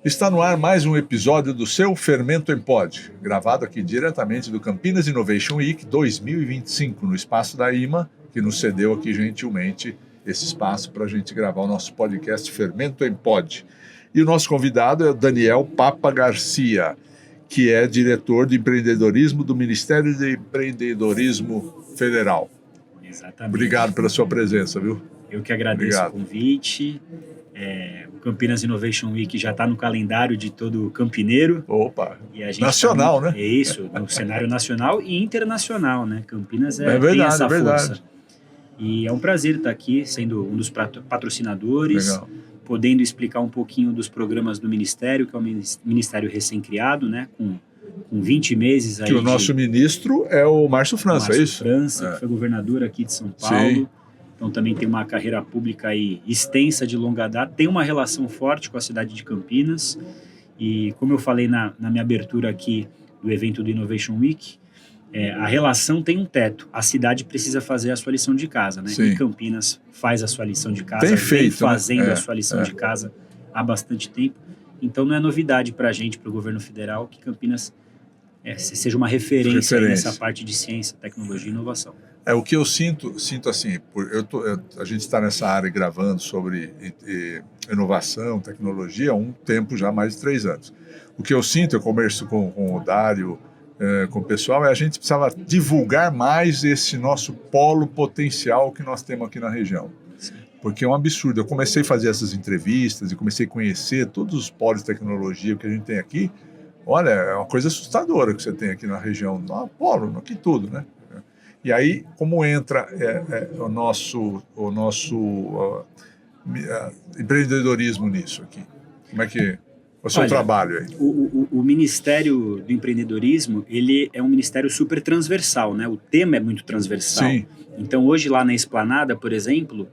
Está no ar mais um episódio do seu Fermento em Pod, gravado aqui diretamente do Campinas Innovation Week 2025, no espaço da IMA, que nos cedeu aqui gentilmente esse espaço para a gente gravar o nosso podcast Fermento em Pod. E o nosso convidado é o Daniel Papa Garcia, que é diretor de empreendedorismo do Ministério de Empreendedorismo Federal. Exatamente. Obrigado pela sua presença, viu? Eu que agradeço o convite. O Campinas Innovation Week já está no calendário de todo campineiro. Opa, e a gente nacional, né? É isso, no cenário nacional e internacional, né? Campinas verdade, tem essa verdade. força. E é um prazer estar aqui, sendo um dos patrocinadores, Legal. podendo explicar um pouquinho dos programas do Ministério, que é um ministério recém-criado, né? Com 20 meses aí. Que o nosso ministro é o Márcio França, é isso? França, que foi governador aqui de São Paulo. Sim. Então também tem uma carreira pública aí extensa, de longa data, tem uma relação forte com a cidade de Campinas. E como eu falei na minha abertura aqui do evento do Innovation Week, a relação tem um teto. A cidade precisa fazer a sua lição de casa, né? Sim. E Campinas faz a sua lição de casa, Tem feito, fazendo né? a sua lição de casa há bastante tempo. Então não é novidade para a gente, para o governo federal, que Campinas seja uma referência aí nessa parte de ciência, tecnologia e inovação. O que eu sinto assim, a gente está nessa área gravando sobre inovação, tecnologia há um tempo já, mais de 3 anos. O que eu sinto, eu converso com o Dário, com o pessoal, a gente precisava divulgar mais esse nosso polo potencial que nós temos aqui na região. Sim. Porque é um absurdo. Eu comecei a fazer essas entrevistas e comecei a conhecer todos os polos de tecnologia que a gente tem aqui. Olha, é uma coisa assustadora que você tem aqui na região, no polo, aqui tudo, né? E aí, como entra o nosso empreendedorismo nisso aqui? Como é que é o seu trabalho aí? O Ministério do Empreendedorismo, ele é um ministério super transversal, né? O tema é muito transversal. Sim. Então, hoje lá na Esplanada, por exemplo,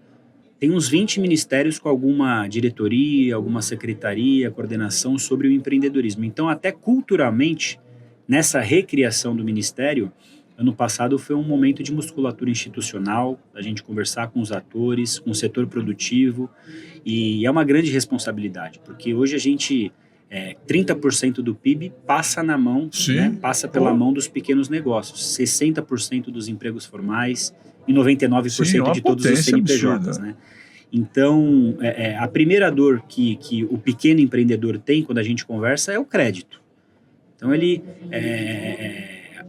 tem uns 20 ministérios com alguma diretoria, alguma secretaria, coordenação sobre o empreendedorismo. Então, até culturalmente, nessa recriação do ministério, ano passado foi um momento de musculatura institucional, a gente conversar com os atores, com o setor produtivo, e é uma grande responsabilidade, porque hoje a gente, 30% do PIB passa na mão, né, passa pela mão dos pequenos negócios, 60% dos empregos formais e 99% de todos os CNPJs, né? Então, a primeira dor que o pequeno empreendedor tem quando a gente conversa é o crédito. Então, ele...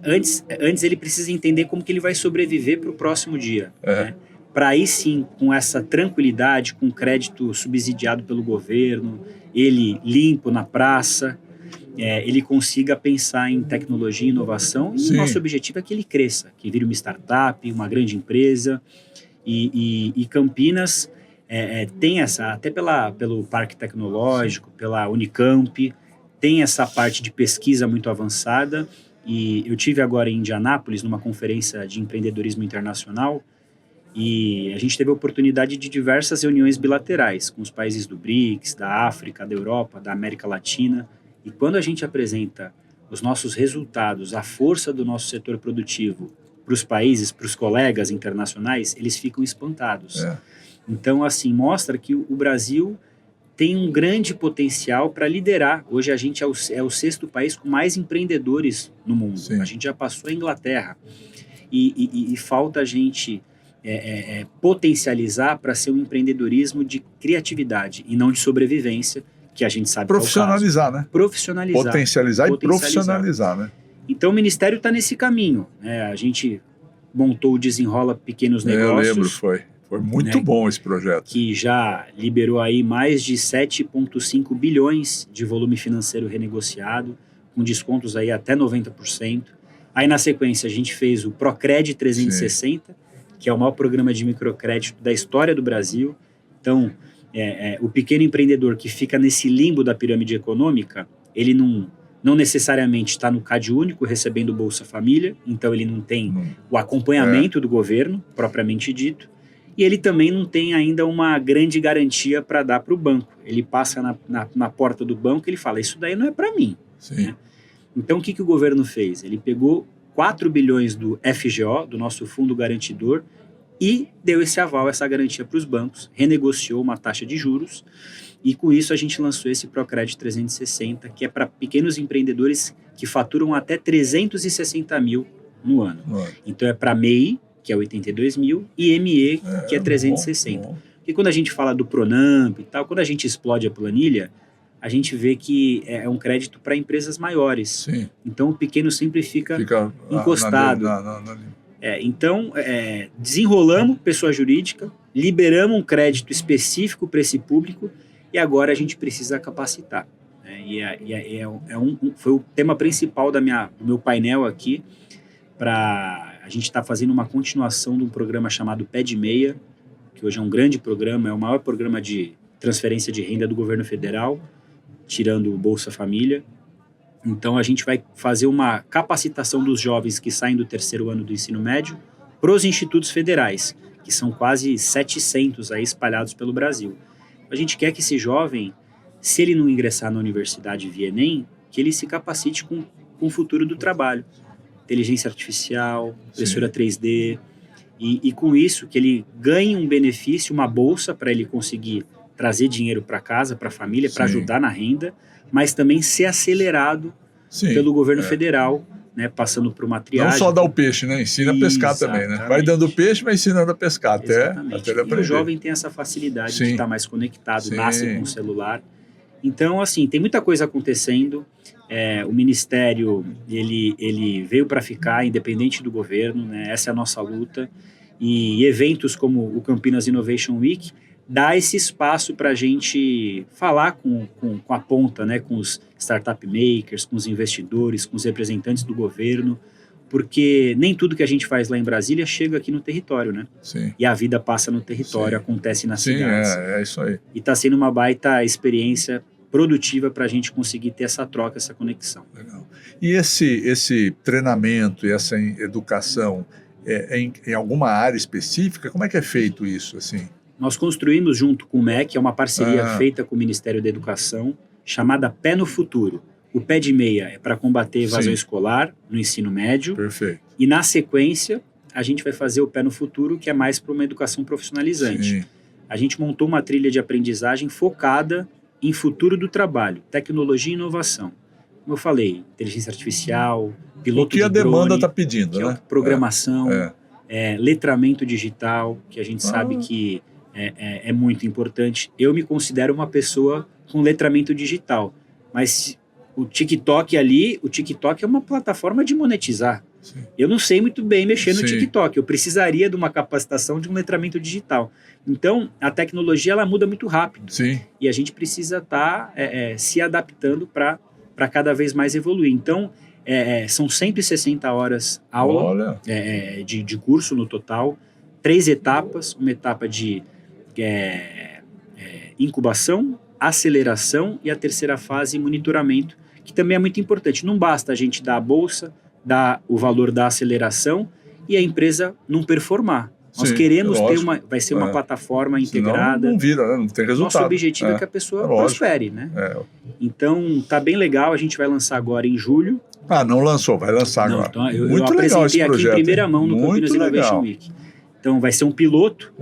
Antes ele precisa entender como que ele vai sobreviver para o próximo dia. Né? Para aí sim, com essa tranquilidade, com crédito subsidiado pelo governo, ele limpo na praça, ele consiga pensar em tecnologia e inovação. E o nosso objetivo é que ele cresça, que vire uma startup, uma grande empresa. E Campinas tem essa, até pelo Parque Tecnológico, pela Unicamp, tem essa parte de pesquisa muito avançada. E eu tive agora em Indianápolis, numa conferência de empreendedorismo internacional, e a gente teve a oportunidade de diversas reuniões bilaterais com os países do BRICS, da África, da Europa, da América Latina. E quando a gente apresenta os nossos resultados, a força do nosso setor produtivo para os países, para os colegas internacionais, eles ficam espantados. Então, assim, mostra que o Brasil tem um grande potencial para liderar. Hoje a gente é o 6º país com mais empreendedores no mundo. Sim. A gente já passou a Inglaterra. E falta a gente potencializar para ser um empreendedorismo de criatividade e não de sobrevivência, que a gente sabe profissionalizar, que é o caso. Né? Profissionalizar. Potencializar e profissionalizar, né? Então o Ministério está nesse caminho. A gente montou o Desenrola Pequenos Negócios. Eu lembro, Foi muito bom esse projeto. Que já liberou aí mais de 7,5 bilhões de volume financeiro renegociado, com descontos aí até 90%. Aí na sequência a gente fez o Procred 360, que é o maior programa de microcrédito da história do Brasil. Então, o pequeno empreendedor que fica nesse limbo da pirâmide econômica, ele não necessariamente está no CAD único recebendo Bolsa Família, então ele não tem o acompanhamento do governo, propriamente dito. E ele também não tem ainda uma grande garantia para dar para o banco. Ele passa na porta do banco e ele fala, isso daí não é para mim. Né? Então, o que o governo fez? Ele pegou 4 bilhões do FGO, do nosso fundo garantidor, e deu esse aval, essa garantia para os bancos, renegociou uma taxa de juros E com isso a gente lançou esse Procred 360, que é para pequenos empreendedores que faturam até 360 mil no ano. Então é para MEI, que é 82 mil, e ME, que é 360. Bom. Porque quando a gente fala do Pronamp e tal, quando a gente explode a planilha, a gente vê que é um crédito para empresas maiores. Sim. Então o pequeno sempre fica encostado. Então, desenrolamos pessoa jurídica, liberamos um crédito específico para esse público e agora a gente precisa capacitar. Foi o tema principal do meu painel aqui. A gente está fazendo uma continuação de um programa chamado Pé de Meia, que hoje é um grande programa, é o maior programa de transferência de renda do governo federal, tirando o Bolsa Família. Então a gente vai fazer uma capacitação dos jovens que saem do terceiro ano do ensino médio para os institutos federais, que são quase 700 aí espalhados pelo Brasil. A gente quer que esse jovem, se ele não ingressar na universidade via Enem, que ele se capacite com o futuro do trabalho. Inteligência artificial, impressora 3D, e com isso que ele ganhe um benefício, uma bolsa para ele conseguir trazer dinheiro para casa, para a família, para ajudar na renda, mas também ser acelerado pelo governo federal, né, passando por uma triagem. Não só dar o peixe, né? Ensina a pescar também, né? Vai dando peixe, mas ensinando a pescar até ele aprender. E o jovem tem essa facilidade de estar mais conectado, nasce com o celular. Então, assim, tem muita coisa acontecendo. O Ministério, ele veio para ficar, independente do governo, né? Essa é a nossa luta. E eventos como o Campinas Innovation Week dá esse espaço para a gente falar com a ponta, né? Com os startup makers, com os investidores, com os representantes do governo, porque nem tudo que a gente faz lá em Brasília chega aqui no território, né? Sim. E a vida passa no território, acontece nas cidades. É isso aí. E está sendo uma baita experiência produtiva para a gente conseguir ter essa troca, essa conexão. Legal. E esse treinamento e essa educação em alguma área específica, como é que é feito isso, assim? Nós construímos junto com o MEC, é uma parceria feita com o Ministério da Educação, chamada Pé no Futuro. O Pé de Meia é para combater evasão escolar no ensino médio. Perfeito. E na sequência, a gente vai fazer o Pé no Futuro, que é mais para uma educação profissionalizante. Sim. A gente montou uma trilha de aprendizagem focada em futuro do trabalho, tecnologia e inovação. Como eu falei, inteligência artificial, piloto de drone. O que a demanda está pedindo, né? Programação, letramento digital, que a gente sabe que é muito importante. Eu me considero uma pessoa com letramento digital, mas o TikTok é uma plataforma de monetizar. Sim. Eu não sei muito bem mexer no TikTok, eu precisaria de uma capacitação de um letramento digital. Então, a tecnologia ela muda muito rápido. Sim. E a gente precisa estar se adaptando para cada vez mais evoluir. Então, são 160 horas aula de curso no total, 3 etapas, uma etapa de incubação, aceleração e a terceira fase, monitoramento, que também é muito importante. Não basta a gente dar a bolsa, dar o valor da aceleração e a empresa não performar. Nós queremos vai ser uma plataforma integrada. Senão não vira, né? Não tem resultado. Nosso objetivo é que a pessoa prospere, né? Então, tá bem legal, a gente vai lançar agora em julho. Não lançou, vai lançar agora. Então, eu apresentei aqui em primeira mão no Campinas Innovation Week. Então, vai ser um piloto.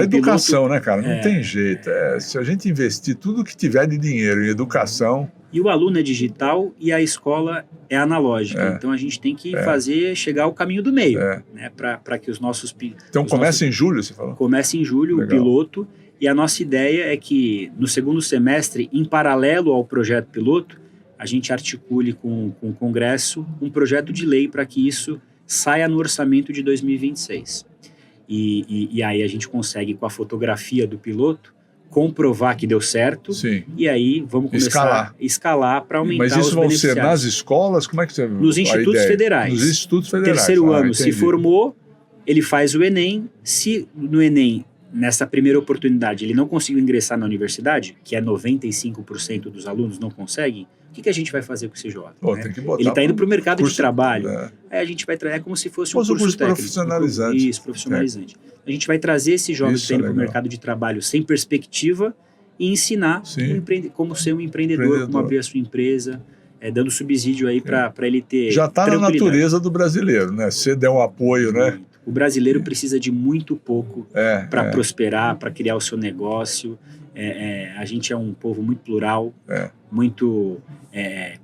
Educação, né, cara? Não tem jeito. Se a gente investir tudo que tiver de dinheiro em educação... E o aluno é digital e a escola é analógica. Então, a gente tem que chegar ao caminho do meio, né, para que os nossos... Então, começa em julho, você falou? Começa em julho, legal. O piloto. E a nossa ideia é que, no segundo semestre, em paralelo ao projeto piloto, a gente articule com o Congresso um projeto de lei para que isso saia no orçamento de 2026. E aí a gente consegue, com a fotografia do piloto, comprovar que deu certo. Sim. E aí vamos começar a escalar para aumentar os beneficiários. Mas isso vão ser nas escolas? Como é que você... Nos institutos federais. Nos institutos federais. Terceiro ano se formou, ele faz o Enem. Se no Enem, nessa primeira oportunidade, ele não conseguiu ingressar na universidade, que é 95% dos alunos não conseguem, o que a gente vai fazer com esse jovem? Tem que botar ele está indo para o mercado de trabalho. Aí a gente vai trazer, como se fosse um curso técnico. Profissionalizante. Isso, profissionalizante. A gente vai trazer esse jovem que está indo para o mercado de trabalho sem perspectiva e ensinar como ser um empreendedor, como abrir a sua empresa, dando subsídio aí para ele ter já está na natureza do brasileiro, né? Se der um apoio, né? O brasileiro precisa de muito pouco para prosperar, para criar o seu negócio. a gente é um povo muito plural, muito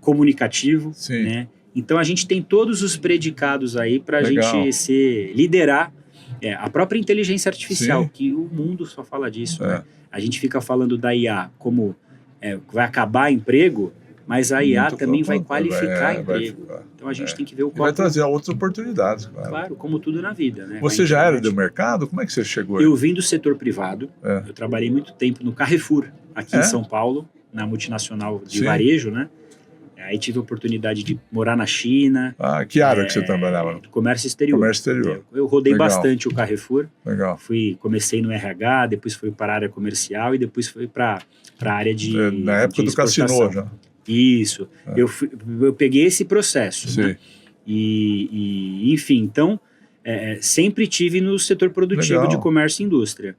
comunicativo, né? Então a gente tem todos os predicados aí para a gente liderar a própria inteligência artificial, que o mundo só fala disso, né? A gente fica falando da IA como vai acabar emprego, mas a IA também vai qualificar emprego. Então a gente tem que ver o qual... vai trazer outras oportunidades, claro. Claro, como tudo na vida, né? Você já era do mercado? Como é que você chegou aí? Eu vim do setor privado. Eu trabalhei muito tempo no Carrefour, aqui em São Paulo, na multinacional de varejo, né? Aí tive a oportunidade de morar na China. Que área que você trabalhava? Comércio exterior. Comércio exterior. Eu rodei bastante o Carrefour. Legal. Comecei no RH, depois fui para a área comercial e depois fui para a área de na época do Cassino já. Isso. Eu peguei esse processo. Né? E enfim, então, sempre tive no setor produtivo de comércio e indústria.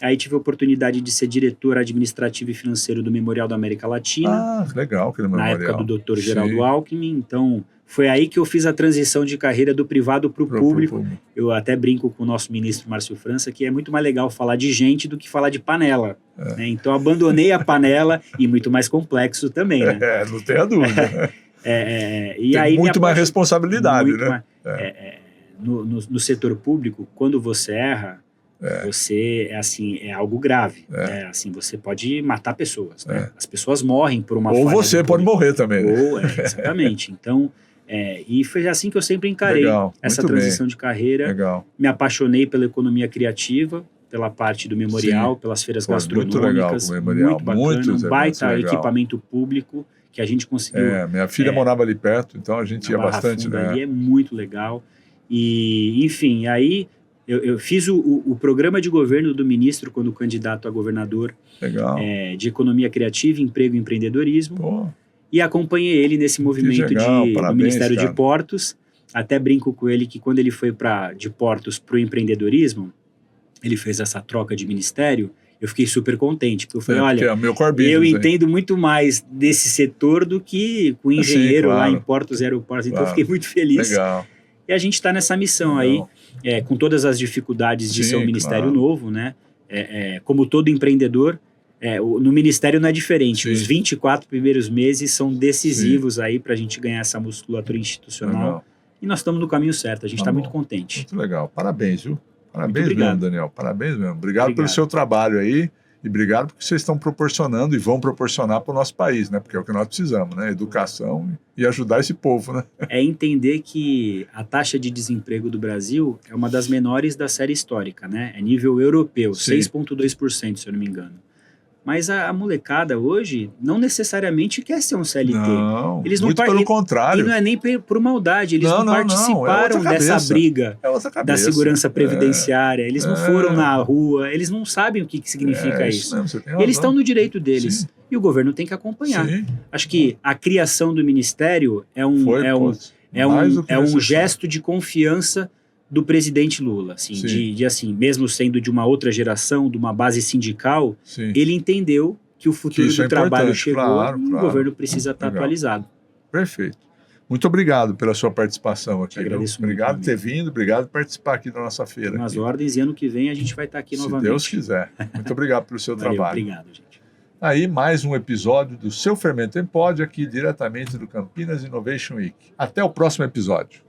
Aí tive a oportunidade de ser diretor administrativo e financeiro do Memorial da América Latina. Legal, aquele memorial. Na época do Dr. Geraldo Alckmin. Então, foi aí que eu fiz a transição de carreira do privado para o público. Eu até brinco com o nosso ministro Márcio França que é muito mais legal falar de gente do que falar de panela. Né? Então, abandonei a panela e muito mais complexo também. Né? Não tenha dúvida. E tem aí muito mais responsabilidade, né? No setor público, quando você erra, você é algo grave. Né? Assim, você pode matar pessoas. Né? As pessoas morrem por uma falha. Ou você pode morrer também. Exatamente. Então, e foi assim que eu sempre encarei essa transição de carreira. Me apaixonei pela economia criativa, pela parte do memorial, pelas feiras gastronômicas. Muito bacana, um baita equipamento público que a gente conseguiu. Minha filha morava ali perto, então a gente ia bastante. Ali é muito legal. E, enfim, aí eu fiz o programa de governo do ministro quando candidato a governador de economia criativa, emprego e empreendedorismo. E acompanhei ele nesse movimento do Ministério de Portos. Até brinco com ele que quando ele foi de Portos para o empreendedorismo, ele fez essa troca de ministério, eu fiquei super contente, porque eu falei, olha, eu entendo muito mais desse setor do que o engenheiro lá em Portos e Aeroportos, então eu fiquei muito feliz. E a gente está nessa missão aí, com todas as dificuldades de ser um ministério novo, né? Como todo empreendedor, no ministério não é diferente. Os 24 primeiros meses são decisivos aí para a gente ganhar essa musculatura institucional. E nós estamos no caminho certo, a gente está muito contente. Muito legal, parabéns, viu? Parabéns mesmo, Daniel, parabéns mesmo. Obrigado pelo seu trabalho aí e obrigado porque vocês estão proporcionando e vão proporcionar para o nosso país, né? Porque é o que nós precisamos, né? Educação e ajudar esse povo, né? É entender que a taxa de desemprego do Brasil é uma das menores da série histórica, né? É nível europeu, 6,2%, se eu não me engano. Mas a molecada hoje não necessariamente quer ser um CLT. Não, muito pelo contrário. E não é nem por maldade, eles não participaram dessa briga da segurança previdenciária, eles não foram na rua, eles não sabem o que significa isso. Eles estão no direito deles. E o governo tem que acompanhar. Acho que a criação do ministério é um gesto de confiança do presidente Lula, assim, assim, mesmo sendo de uma outra geração, de uma base sindical, ele entendeu que o futuro do trabalho chegou e o governo precisa estar atualizado. Perfeito. Muito obrigado pela sua participação aqui. Agradeço muito. Obrigado por ter vindo, obrigado por participar aqui da nossa feira. Nas ordens, e ano que vem a gente vai estar aqui novamente. Se Deus quiser. Muito obrigado pelo seu trabalho. Obrigado, gente. Aí, mais um episódio do Seu Fermento em Pod, aqui diretamente do Campinas Innovation Week. Até o próximo episódio.